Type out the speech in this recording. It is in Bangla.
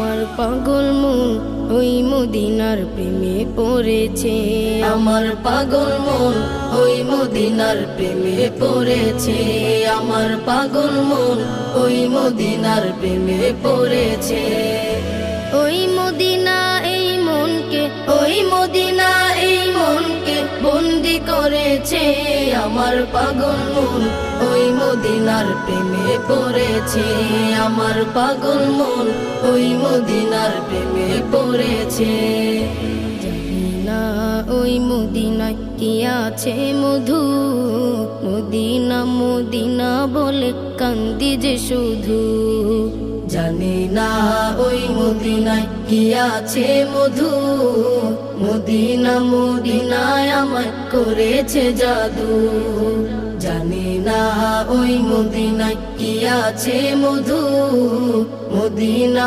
আমার পাগল মন ওই মদিনার প্রেমে পড়েছে। আমার পাগল মন ওই মদিনার প্রেমে পড়েছে। আমার পাগল মন ওই মদিনার প্রেমে পড়েছে। ওই মদিনা এই মনকে, ওই মদিনা এই মনকে বন্দি করেছে। আমার পাগল মন ওই মদিনার প্রেমে পড়েছে। আমার পাগল মন ওই মদিনার প্রেমে পড়েছে। জানি না ওই মদিনায় কি আছে মধু, মদিনা মদিনা বলে কান্দি যে শুধু। জানি না ওই মদিনায় কি আছে মধু, মদিনা মদিনায় আমায় করেছে জাদু। জানি না ওই মদিনায় কি আছে মধু, মদিনা